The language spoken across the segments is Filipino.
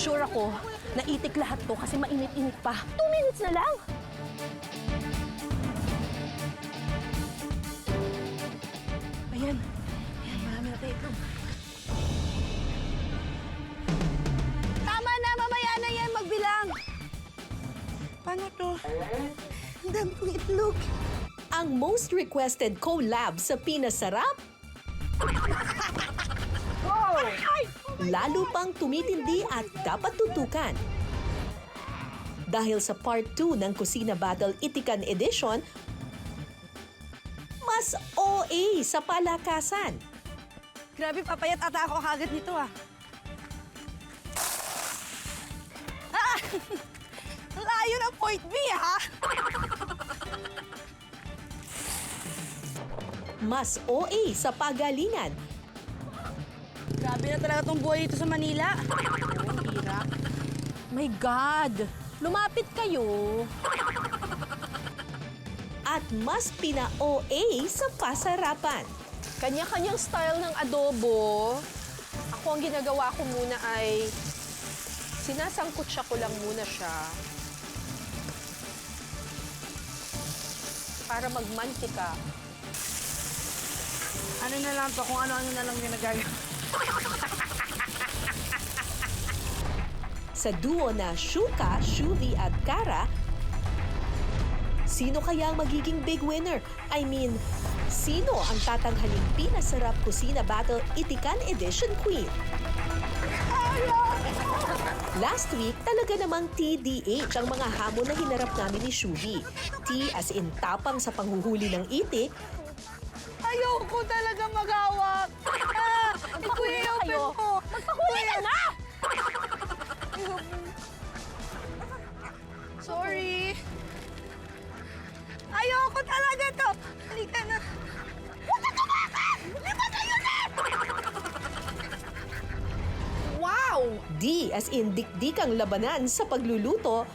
Sure ako, naitik lahat to kasi mainit-init pa. 2 minutes na lang. Ayan. Ayan, marami na tayo itlog. Tama na, mamaya na yan magbilang. Paano to? Ang dami kong itlog. Ang most requested collab sa Pinasarap? Lalo pang tumitindi at dapat tutukan. Dahil sa part 2 ng Kusina Battle Itikan Edition, mas OA sa palakasan. Grabe, papayat ata ako kagad nito ah. Ah! Ang layo ng point B ha? Mas OA sa pagalingan. Grabe na talaga tong buhay dito sa Manila. Hirap. My God! Lumapit kayo. At mas pina-OA sa pasarapan. Kanya-kanyang style ng adobo. Ako ang ginagawa ko muna ay sinasangkutsa ko lang muna siya para magmantika. Ano na lang to, kung ano-ano na lang yung nagagawa. Sa duo na Shuka, Shuvi at Kara, sino kaya ang magiging big winner? I mean, sino ang tatanghaling Pinasarap Kusina Battle Itikan Edition Queen? Last week, talaga namang TDH ang mga hamon na hinarap namin ni Shuvi. T as in tapang sa panghuhuli ng itik, Ayoko talaga mag-hawak. Ah, Magpahuli na i-open kayo. mo. Magpahuli ka na! Sorry. Ayoko talaga to. Halika na. Huwag ka tumakas! Lipat kayo na! Wow! D as in dikdikang labanan sa pagluluto,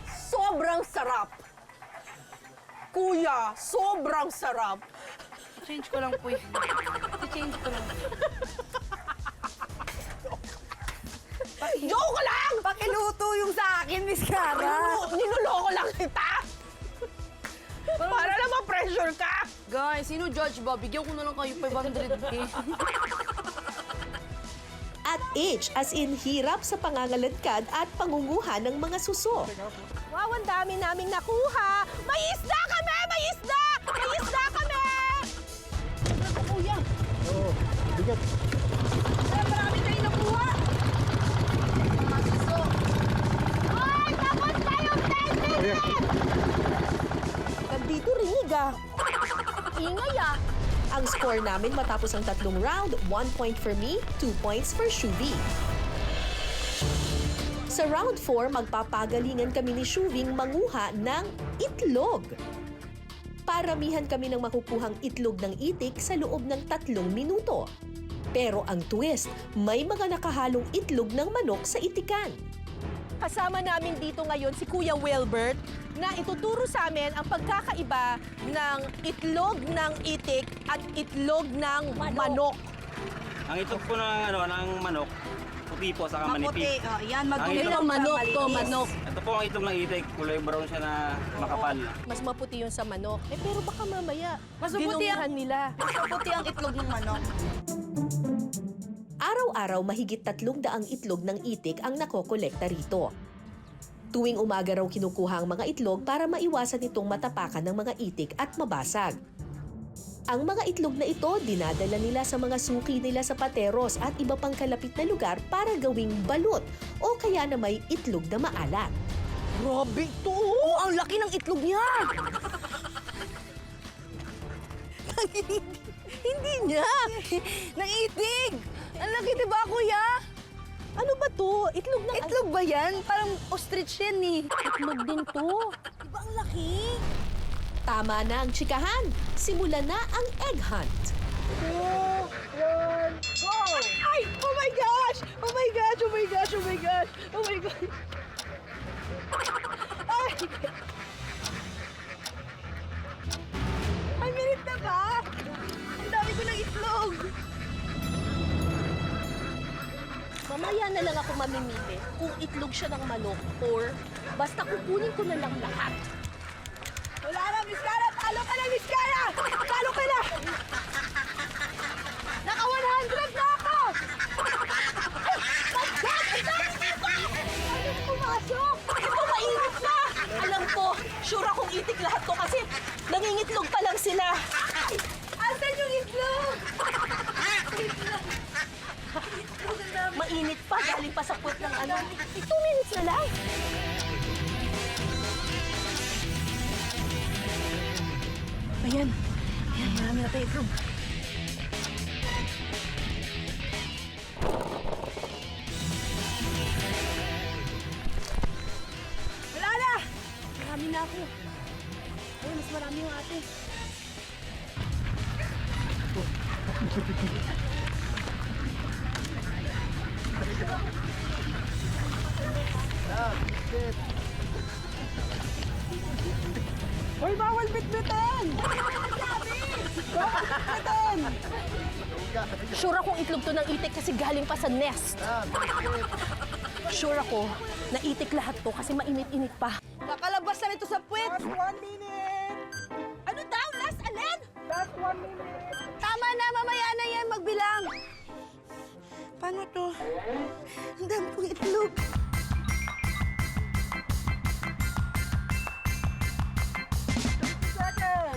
Sobrang sarap! Kuya, sobrang sarap! Change ko lang po yun. I-change ko lang. Joke lang! Pakiluto yung sa akin, Miss Cara. Niloloko lang kita! Para naman pressure ka! Guys, sino judge ba? Bigyan ko na lang kayo 500K. at H as in hirap sa pangangaladkad at pangunguha ng mga suso. Wow, ang dami naming nakuha! May isda kami! May isda! May isda kami! Kuya! Oo, bigat. Marami kayo nakuha. Mga suso. Ay, tapos na yung 10 minutes! Nandito ringiga. Ingay ah! Ang score namin matapos ang tatlong round, 1 point for me, 2 points for Shuvi. Sa round 4, magpapagalingan kami ni Shuving manguha ng itlog. Paramihan kami ng makukuhang itlog ng itik sa loob ng 3 minuto. Pero ang twist, may mga nakahalong itlog ng manok sa itikan. Kasama namin dito ngayon si Kuya Wilbert na ituturo sa amin ang pagkakaiba ng itlog ng itik at itlog ng manok. Ang itlog po ng manok, puti po sa Maputi. manipis. Oh, yan, Ang magulo. itlog- Manok to, manok. Ito po ang itlog ng itik, kulay brown siya na makapal. Mas maputi yun sa manok. Eh pero baka mamaya, Mas maputi dinumihan ang- nila. Mas maputi ang itlog ng manok. Araw-araw mahigit 300 itlog ng itik ang nakokolekta rito. Tuwing umaga raw kinukuha ang mga itlog para maiwasan itong matapakan ng mga itik at mabasag. Ang mga itlog na ito dinadala nila sa mga suki nila sa pateros at iba pang kalapit na lugar para gawing balut o kaya na may itlog na maalat. Grabe ito! Oh, ang laki ng itlog niya. Hindi niya! Nangitig. Ang laki, di ba, kuya? Ano ba to? Itlog ng... Itlog ba yan? Parang ostrich yan eh. Itlog din to. Di ba ang laki? Tama na ang tsikahan. Simulan na ang egg hunt. Ay! Oh my gosh! Oh my gosh! Oh my gosh! Oh my gosh! Oh my gosh! Ay! Ay, minute na ba? Ang dami ko ng itlog! Mamaya na lang ako mamimili kung itlog siya ng manok or basta kukunin ko na lang lahat. Wala na, Miss Cara! Talo ka na, Miss Cara! Talo ka na! Naka 100 na ako! Ano pumasok? Ito, mainit pa! Alam ko, sure akong itik lahat to kasi nangingitlog pa lang sila. Asan yung itlog? Mainit pa, galing pa sa puwet ng ano. 2 minutes na lang. Ayan. Ayan, marami na tayo itlog. Wala na! Marami na ako. Ay, mas marami yung ate. Hoy, bawal bitbitin! Bawal bitbitin! Sure akong itlog to ng itik kasi galing pa sa nest. Sure ako na itik lahat to kasi mainit-init pa. Nakalabas na nito sa puwet! Last 1 minute! Ano daw? Last alin? Last 1 minute! Tama na, mamaya na yan magbilang. Paano to? Ang dami kong itlog.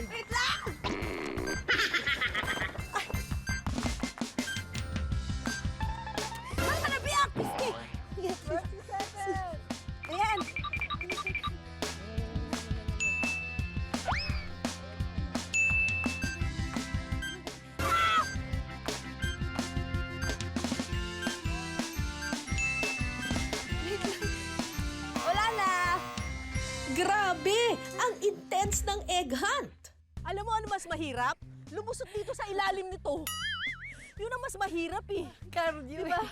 Wait lang! Ay. Saan ka nabiyak? Piski! 30 seconds! Ayan! Wala na! Grabe! Ang intense ng egg hunt! Alam mo ano mas mahirap? Lumusot dito sa ilalim nito. Yun ang mas mahirap eh. Cardio. Diba?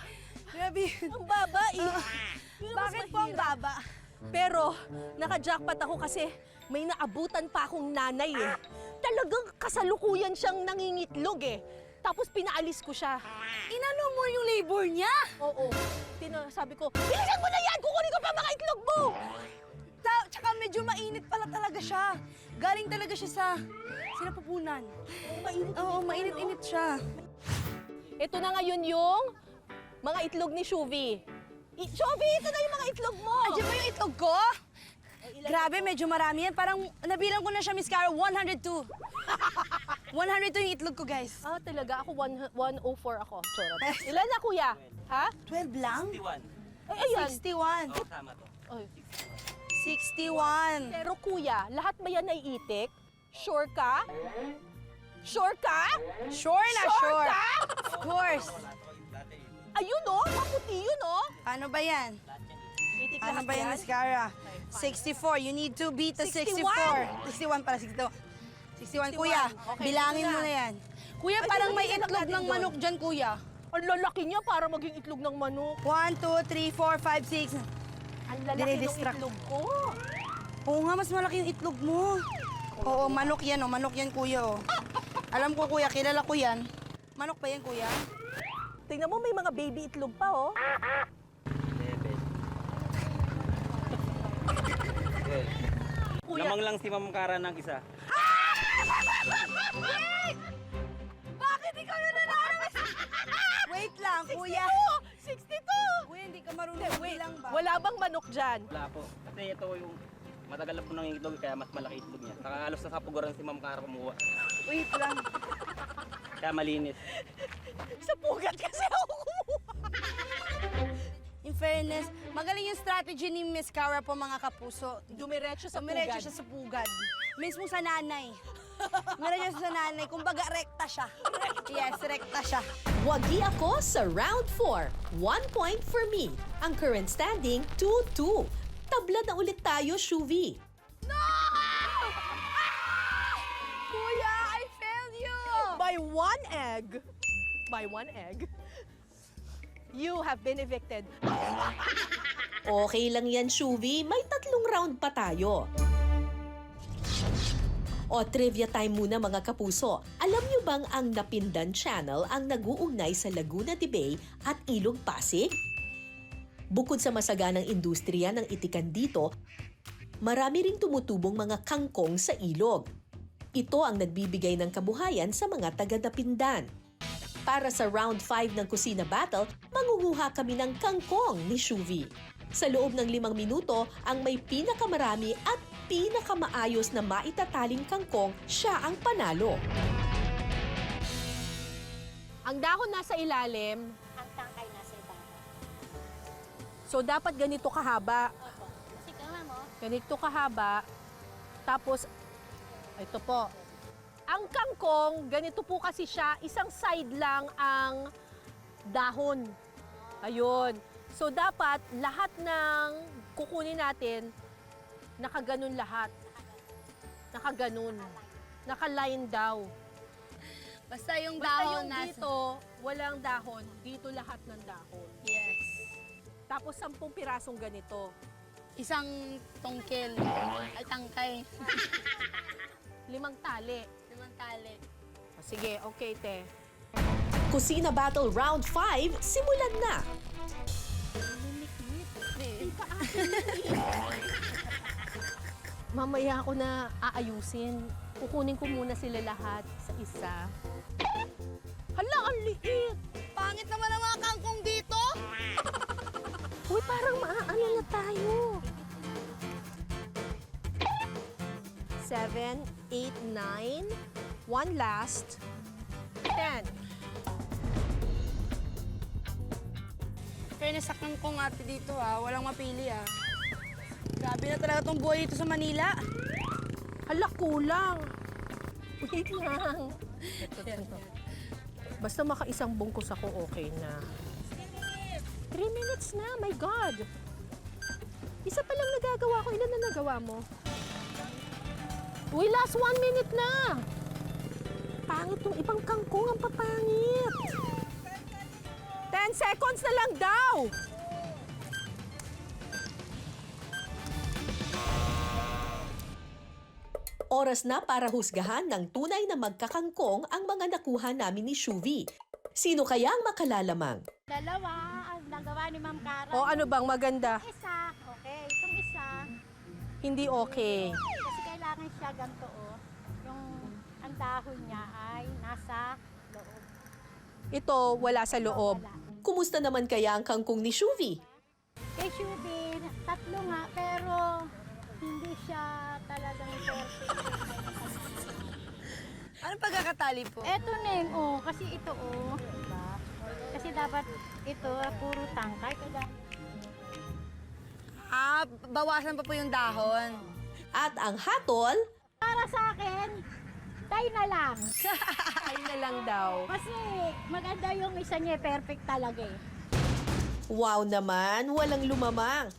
Grabe. Ang baba eh. Yun ang mas Bakit po ang mahirap. baba? Pero naka-jackpot ako kasi may naabutan pa akong nanay eh. Talagang kasalukuyan siyang nangingitlog eh. Tapos pinaalis ko siya. Inano mo yung labor niya? Oo. Sabi ko, bilisan mo na yan! Kukunin ko pa mga itlog mo! Tsaka medyo mainit pala talaga siya. Galing talaga siya sa sinapupunan. Mainit. Oo, mainit-init siya. Ito na ngayon yung mga itlog ni Shuvi. Shuvi, ito na yung mga itlog mo! Andiyan ba yung itlog ko? Grabe, medyo marami yan. Parang nabilang ko na siya, Miss Cara, 102. 102 yung itlog ko, guys. Ah, talaga? Ako 104 ako. Charot. Ilan na, kuya? Ha? 12 lang? 61. Ay, ayan. 61. Oo, tama to. Ay. 61. Pero kuya, lahat ba yan ay itik? Sure ka? Sure ka? Sure na, Sure sure. ka? Of course. Ayun oh, maputi yun oh. Paano ba yan? Itik Ano lahat ba yan, yan? Miss Cara? 64. You need to beat the 61. 61 para 62. 61, kuya. Okay, Bilangin ito mo na. na yan. Kuya, Ay, parang may ilagay itlog natin ng doon. manok dyan, kuya. Ang lalaki niya para maging itlog ng manok. 1, 2, 3, 4, 5, 6. Ang lalaki ng Dinidistract. itlog ko. Oo nga, mas malaki yung itlog mo. Oo, manok yan, oh. Manok yan, kuya, oh. Alam ko, kuya, kilala ko yan. Manok pa yan, kuya? Tingnan mo, may mga baby itlog pa oh. 11. Kuya. Lamang lang si Ma'am Cara ng isa. Bakit ikaw yung nanalo? Wait lang, kuya. 62! Kuya, hindi ka marunong bilang ba? Wala bang manok dyan? Wala po. Kasi ito yung matagal na po nang itlog kaya mas malaki itlog niya. Saka halos sa kapuguran si Ma'am Cara kumuha. Wait lang. Kaya malinis. Sa pugat kasi ako kumuha. In fairness, magaling yung strategy ni Miss Cara po, mga kapuso. Dumiretso sa Dumiretso pugad. siya sa pugad. Mismo sa nanay. Dumiretso siya sa nanay. Kumbaga, rekta siya. Yes, rekta siya. Wagi ako sa round 4. 1 point for me. Ang current standing, 2-2. Tabla na ulit tayo, Shuvi. Kuya, I failed you! By one egg. By one egg. You have been evicted. Okay lang yan, Shuvi. May 3 round pa tayo. O trivia time muna mga kapuso. Alam niyo bang ang Napindan Channel ang nag-uugnay sa Laguna de Bay at Ilog Pasig? Bukod sa masaganang industriya ng itikan dito, marami ring tumutubong mga kangkong sa ilog. Ito ang nagbibigay ng kabuhayan sa mga taga-Dapindan. Para sa round 5 ng Kusina Battle, mangunguha kami ng kangkong ni Shuvi. Sa loob ng 5 minuto, ang may pinakamarami at pinakamaayos na maitataling kangkong, siya ang panalo. Ang dahon nasa ilalim, Ang tangkay nasa ibabaw. so dapat ganito kahaba. Sige nga mo. Ganito kahaba. Tapos, ito po. Ang kangkong, ganito po kasi siya, isang side lang ang dahon. Ayun. So dapat lahat ng kukunin natin, nakaganon lahat. Nakaganon. Nakaline daw. Basta yung Basta dahon yung nasa... dito, walang dahon. Dito lahat ng dahon. Yes. Tapos 10 pirasong ganito. Isang tungkil. Ay, tangkay. 5 tali. 5 tali. O, sige, okay, te. Kusina Battle Round 5, simulan na! Mamaya ako na aayusin. Kukunin ko muna sila lahat sa isa. Hala, ang liit! Pangit naman ang mga kangkong dito. Uy, parang maaano na tayo. 7, 8, 9. One last. 10. Fairness sa kangkong ate dito walang mapili Grabe na talaga tong buhay dito sa Manila. Hala, kulang. Wait lang. Ito. Basta makaisang bungkus ako, okay na. 3 minutes na, my God. Isa pa lang nagagawa ko. Ilan na nagawa mo? Uy, last 1 minute na. Pangit tong ibang kangkong, ang papangit. 10 seconds na lang daw. Oras na para husgahan ng tunay na magkakangkong ang mga nakuha namin ni Shuvi. Sino kaya ang makalalamang? Dalawa ang nagawa ni Ma'am Cara. O ano bang maganda? Isa, okay. Itong isa, Hindi okay. kasi kailangan siya ganito yung ang dahon niya ay nasa loob. Ito, wala sa loob. Wala. Kumusta naman kaya ang kangkong ni Shuvi? Kay Shubin, 3 nga, pero hindi siya talagang perfect. Anong pagkakatali po? Eto, Neng, kasi ito, diba? Kasi dapat ito, puro tangkay. Kaya Bawasan pa po yung dahon. At ang hatol, para sa akin, tayo na lang. Ay na lang daw. Kasi maganda yung isa niya, perfect talaga wow naman, walang lumamang.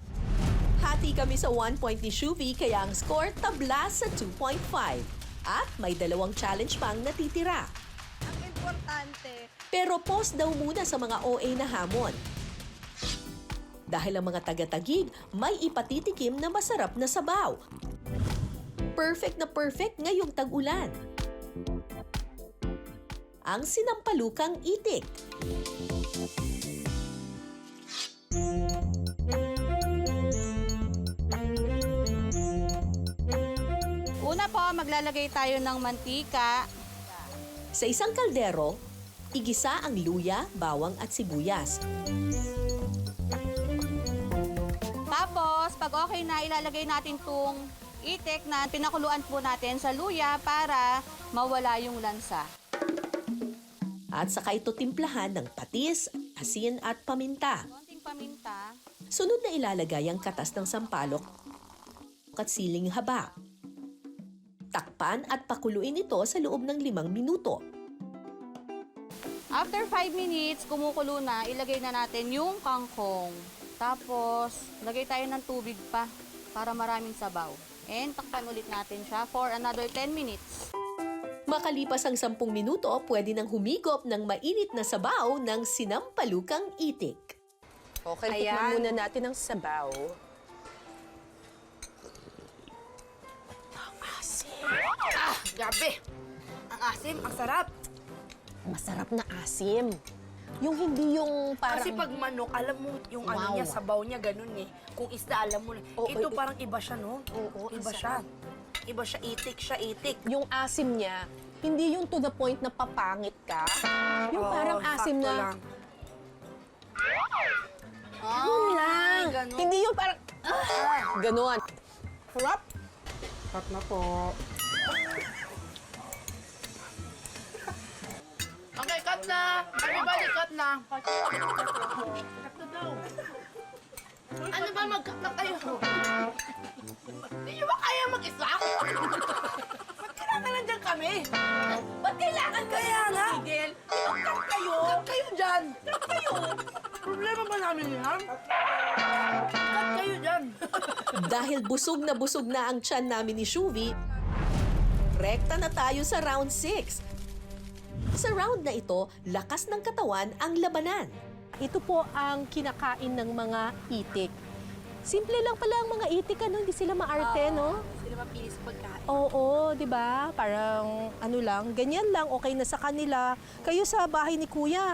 Hati kami sa 1 point ni Shuvi kaya ang score tabla sa 2.5. At may 2 challenge pang natitira. Ang importante, Pero pause daw muna sa mga OA na hamon. Dahil ang mga taga-Tagig may ipatitikim na masarap na sabaw. Perfect na perfect ngayong tag-ulan. Ang sinampalukang itik. una po, maglalagay tayo ng mantika. Sa isang kaldero, igisa ang luya, bawang at sibuyas. Tapos, pag okay na, ilalagay natin itong itik na pinakuluan po natin sa luya para mawala yung lansa. At saka ito timplahan ng patis, asin at paminta. Konting paminta. Sunod na ilalagay ang katas ng sampalok at siling haba. Takpan at pakuluin ito sa loob ng 5 minuto. After 5 minutes, kumukulo na, ilagay na natin yung kangkong. Tapos, lagay tayo ng tubig pa para maraming sabaw. And takpan ulit natin siya for another 10 minutes. Makalipas ang 10 minuto, pwede nang humigop ng mainit na sabaw ng sinampalukang itik. Okay, Ayan. tikman muna natin ang sabaw. Ang asim. Grabe! Ang asim, ang sarap! Masarap na asim. Yung hindi yung parang... Kasi pag manok, alam mo yung ano Wow. niya, sabaw niya, ganun eh. Kung isda, alam mo na. Oo, Ito eh, parang iba siya, no? Oo, Iba isa. siya. Iba siya, itik siya, itik. Yung asim niya, hindi yung to the point na papangit ka. Yung Oo, parang asim sakto na... lang. Yun lang. ganun. Hindi yung parang... Ganon. Sarap. Sarap na po. Okay, cut na! Everybody, cut na! Ano ba, mag-cut na kayo? Hindi nyo ba kaya mag-isa? Ba't kailangan nandiyan kami? Ba't kailangan kaya nga? Miguel, cut kayo! Cut kayo dyan! Cut kayo! Problema ba namin yan? Cut kayo dyan! Dahil busog na ang tiyan namin ni Shuvi, rekta na tayo sa round 6. Sa round na ito, lakas ng katawan ang labanan. Ito po ang kinakain ng mga itik. Simple lang pala ang mga itik, ano? Hindi sila maarte, no? Sila mapili sa pagkain. Oo, di ba? Parang ano lang, ganyan lang, okay na sa kanila. Kayo sa bahay ni Kuya.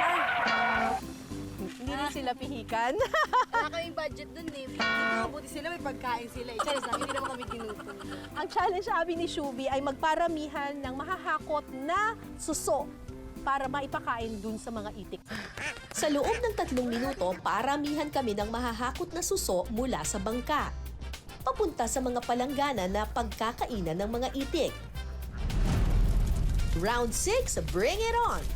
Hindi rin sila pihikan. Wala kaming budget dun eh. Ito, buti sila may pagkain sila. Charis lang, hindi naman kami ginuto. Ang challenge sabi ni Shuvi ay magparamihan ng mahahakot na suso para maipakain dun sa mga itik. Sa loob ng 3 minuto, paramihan kami ng mahahakot na suso mula sa bangka. Papunta sa mga palanggana na pagkakainan ng mga itik. Round 6, bring it on!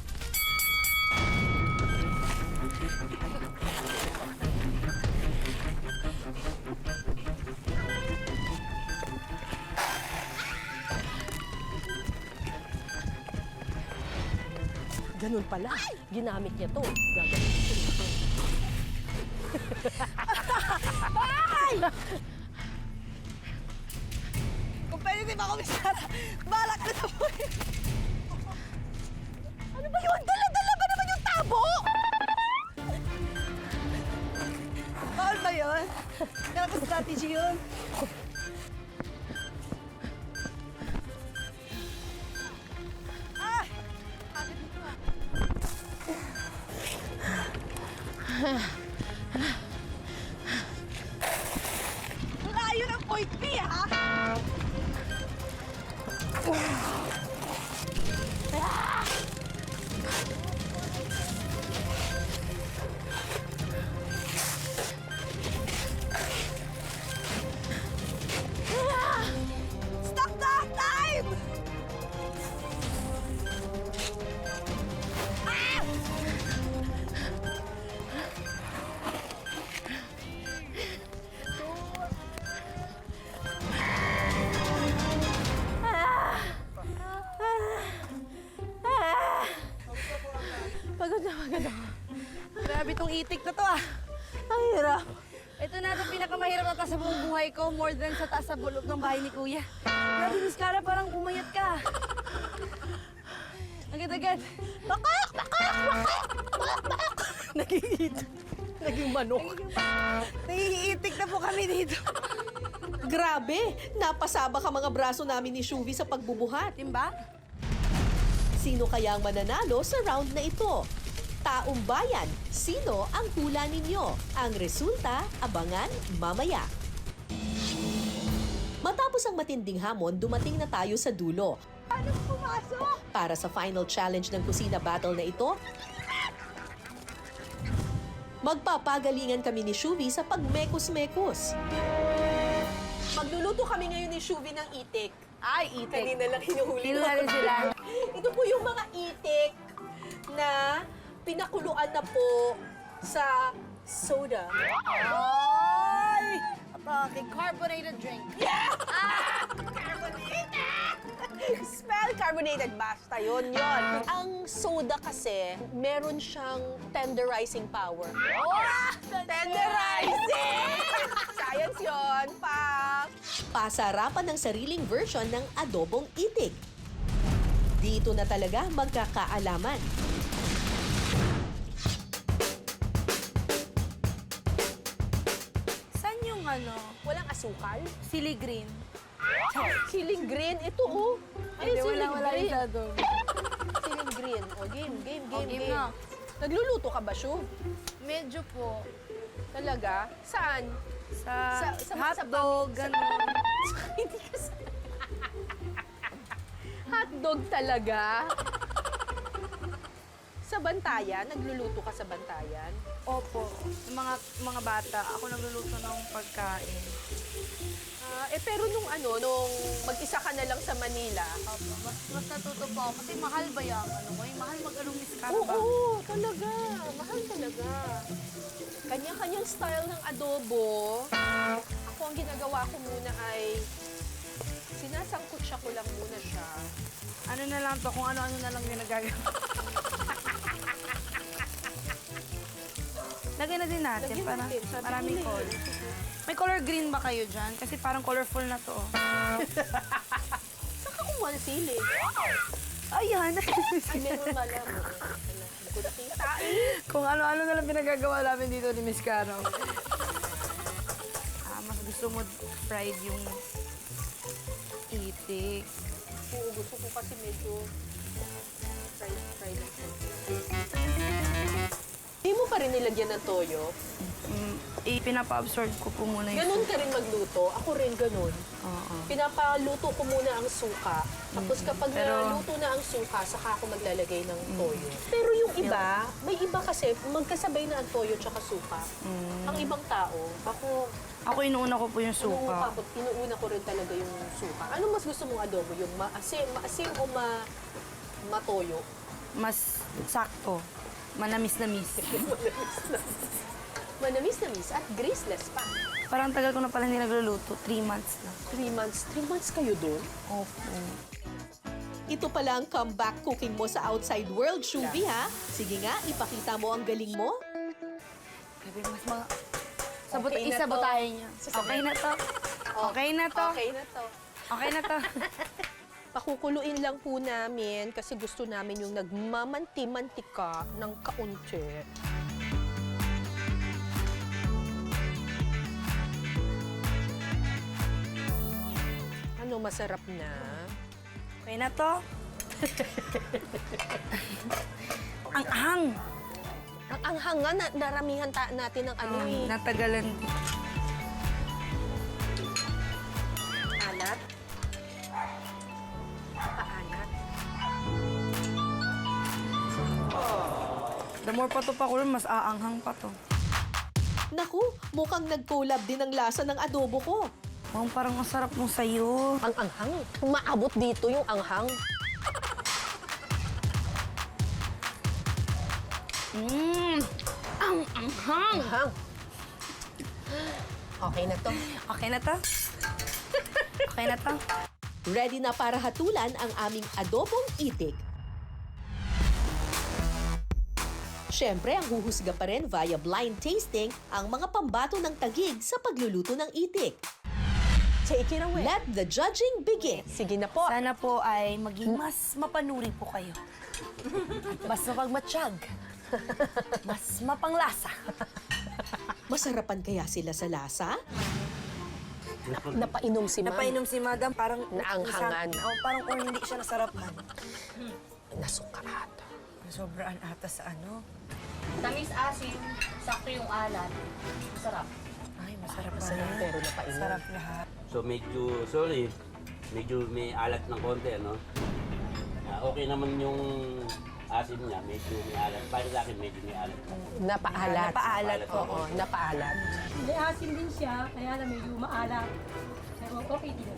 Ganun pala. Ginamit niya to. Gagamitin ko ito. Kung pwede di ba ako misara, balak na na po eh. Ano ba yun? Dala-dala ba naman yung tabo? Bawal ba yun? Kailangan ko strategy yun. Layo ng point B, ha? Stop the time! Pagod na pagod ako. Grabe tong itik na to, ah. Ang hirap. Ito na itong pinakamahirap na taas sa buong buhay ko, more than sa taas sa bulog ng bahay ni Kuya. Grabe, Miss Clara, parang pumayat ka. Agad-agad. Bakak! Bakak! Bakak! Bakak! Naging Naging manok. Naiitik na po kami dito. Grabe! Napasabak ang mga braso namin ni Shuvi sa pagbubuhat. Timba? Sino kaya ang mananalo sa round na ito? Taong bayan, sino ang hula ninyo? Ang resulta, abangan mamaya. Matapos ang matinding hamon, dumating na tayo sa dulo. Ano pumasok? Para sa final challenge ng kusina battle na ito, magpapagalingan kami ni Shuvi sa pagmekos-mekos. Magluluto kami ngayon ni Shuvi ng itik. Ay, itik. Kanina lang hinuhuli Hilo na rin sila. Ito po yung mga itik na pinakuluan na po sa soda. Ay! Aking carbonated drink. Spell carbonated, basta yun. Ang soda kasi, meron siyang tenderizing power. Tenderizing! Science yun, pa! Pasarapan ng sariling version ng adobong itik. Dito na talaga magkakaalaman. Saan yung ano? Walang asukal. Sili green. Siling green, ito oh. Ay, Hindi, siling wala green. isa doon. Siling green. O, game. Game na. Nagluluto ka ba, Shu? Medyo po. Talaga? Saan? Sa Sa hotdog, gano'n. Hindi ka sa... Hotdog talaga? Sa Bantayan? Nagluluto ka sa Bantayan? Opo. Yung mga bata, ako nagluluto ng pagkain. Pero nung mag-isa ka na lang sa Manila. Opo. Mas natuto po ako kasi mahal ba yan? Mahal mag-anong miskara ba? Oo, talaga. Mahal talaga. Kanya-kanyang style ng adobo. Ako ang ginagawa ko muna ay sinasangkutsa ko lang muna siya. Ano na lang to, kung ano-ano na lang yung nagagawa. Lagyan na din natin Lagyan para natin, sabi maraming nila. color. May color green ba kayo dyan? Kasi parang colorful na to. Saka kumuha ng sili. Ayan. Ay, meron pala. Hindi ko nakita eh. Kung ano-ano na lang pinagagawa namin dito ni Miss Caro. Mas gusto mo fried yung itik. Oo, gusto ko kasi medyo fried. Hindi mo pa rin nilagyan ng toyo? Pinapa-absorb ko po muna yung Ganun ka rin magluto? Ako rin ganun. Oo. Pinapaluto ko muna ang suka. Tapos kapag Pero- naluto na ang suka, saka ako maglalagay ng toyo. Pero yung iba, may iba kasi magkasabay na ang toyo tsaka suka. Ang ibang tao, Ako inuuna ko po yung suka. inuuna ko rin talaga yung suka. Ano mas gusto mong adobo? Yung maasim o matoyo? Mas sakto. Manamis-namis. Manamis-namis at graceless pa. Parang tagal ko na pala hindi nagluluto. 3 months na. 3 months. 3 months kayo doon? Opo. Ito pala ang comeback cooking mo sa outside world, Shuvi, ha? Sige nga, ipakita mo ang galing mo. Grabe, mas mga... Okay na isabotahin niyo. Okay na to. Okay na to. Okay na to. Okay na to. Pakukuluin lang po namin kasi gusto namin yung nagmamanti-mantika ng kaunti. Ano, masarap na? Okay na to. Ang ahang. Ang anghang nga, naramihan natin ng ano eh. Natagalan. Alat. Paalat. The more pa to pakulo, mas aanghang pa to. Naku, mukhang nag-collab din ang lasa ng adobo ko. Mom, parang masarap mo sa'yo. Ang anghang. Maabot dito yung anghang. Ang anghang. Anghang. Okay na to. Okay na to? Okay na to? Ready na para hatulan ang aming adobong itik. Siyempre, ang huhusga pa rin via blind tasting ang mga pambato ng tagig sa pagluluto ng itik. Take it away. Let the judging begin. Sige na po. Sana po ay maging mas mapanuri po kayo. Mas mapagmatsyag. Mas mapanglasa. Masarapan kaya sila sa lasa? Napainom si Ma'am. Napainom si Madam, parang... Naanghangan. Parang kung hindi siya nasarapan. Nasuka ata. Sobraan ata sa ano. Tamis asin, sakto yung alat. Masarap. Ay, masarap pa Masarap rin. pero napainom. Sarap lahat. So medyo may alat ng konti, no? Okay naman yung asin niya, medyo may alat. Para sa akin, medyo may alat. Napaalat. Napaalat, Oo, napaalat. May asin din siya, kaya lang medyo maalat. Pero okay din.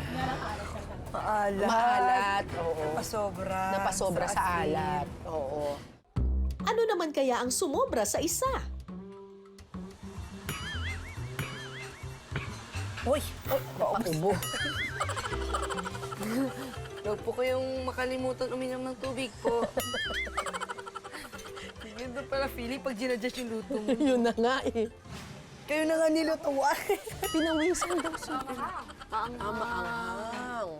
Kaya lang alat siya. Maalat. Maalat. Oo. Napasobra. Napasobra sa asin. alat. Oo. Ano naman kaya ang sumobra sa isa? Uy! Paubo. Huwag po kayong makalimutan uminom ng tubig po. Ganda pala feeling pag ginadjust yung luto mo. Yun na nga eh. Kayo na nga nilutuan. Pinawisan daw siya. Maanghang.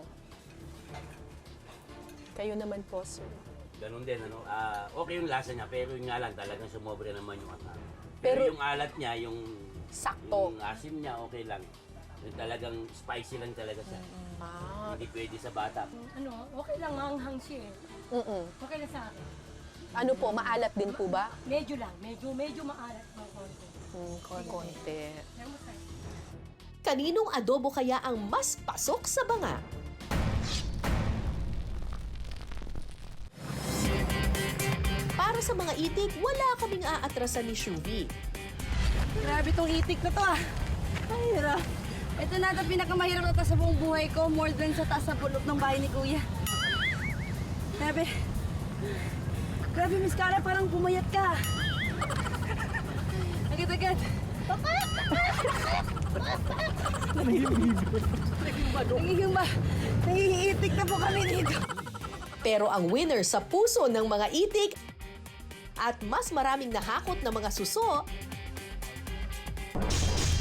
Kayo naman po, sir. Ganun din, ano? Okay yung lasa niya, pero yung nga lang, talagang sumobra naman yung asin. Pero- Pero yung alat niya, yung Sakto. yung asin niya, okay lang. Yung talagang spicy lang talaga siya. Ah. Hindi pwede sa bata. Ano, okay lang, manghang siya eh. Mm-mm. Okay na sa akin. Ano po, maalat din po ba? Medyo lang, medyo maalat ng konti. Konti. Pero masarap. Kaninong adobo kaya ang mas pasok sa banga? Para sa mga itik, wala kaming aatrasan ni Shuvi. Grabe tong itik na to ah. Ay, hirap. Ito na ito pinakamahirap na to sa buong buhay ko. More than sa taas sa pulot ng bahay ni Kuya. Grabe. Grabe, Miss Cara, parang pumayat ka. Agad-agad. Nangihimba. Nangihiitik na po kami dito. Pero ang winner sa puso ng mga itik at mas maraming nahakot na mga suso,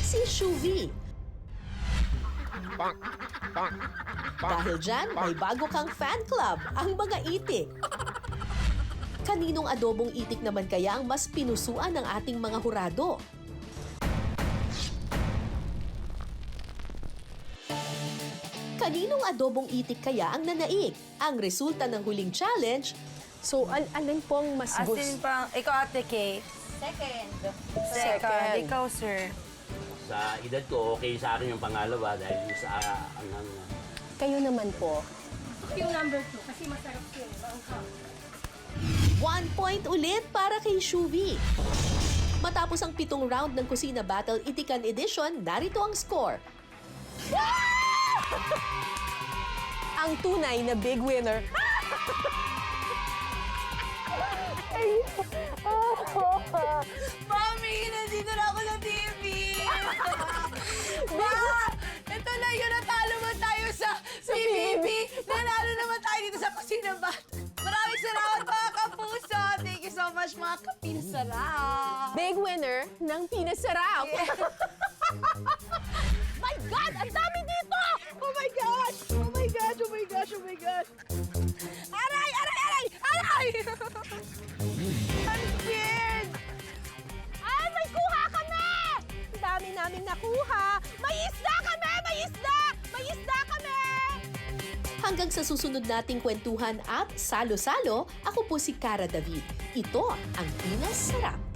si Shuvi. Dahil dyan, may bago kang fan club, ang mga itik. Kaninong adobong itik naman kaya ang mas pinusuan ng ating mga hurado? Kaninong adobong itik kaya ang nanaig? Ang resulta ng huling challenge, So, alin po ang mas gusto? pang, ikaw Ate Kay. Second. Ikaw, sir. Sa edad ko, okay sa akin yung pangalawa dahil yung sa ang Kayo naman po. Yung number 2, kasi masarap yun. Maangkang. 1 point ulit para kay Shuvi. Matapos ang 7 round ng Kusina Battle Itikan Edition, narito ang score. Ang tunay na big winner. Mami, nandito na ako sa TV! Ma! Ito na yun, natalo mo tayo sa PBB! Nanalo naman tayo dito sa Kusina ba? Maraming salamat mga kapuso! Thank you so much mga kapinsarap! Big winner ng Pinasarap. My God! Ang dami dito! Oh my gosh! Oh my gosh! Oh my gosh! Oh my gosh! Aray! Aray! Aray! Aray! I'm scared! Ay, may kuha kami! Ang dami namin nakuha. May isda kami! May isda! May isda kami! Hanggang sa susunod nating kwentuhan at salo-salo, ako po si Cara David. Ito ang Pinasarap.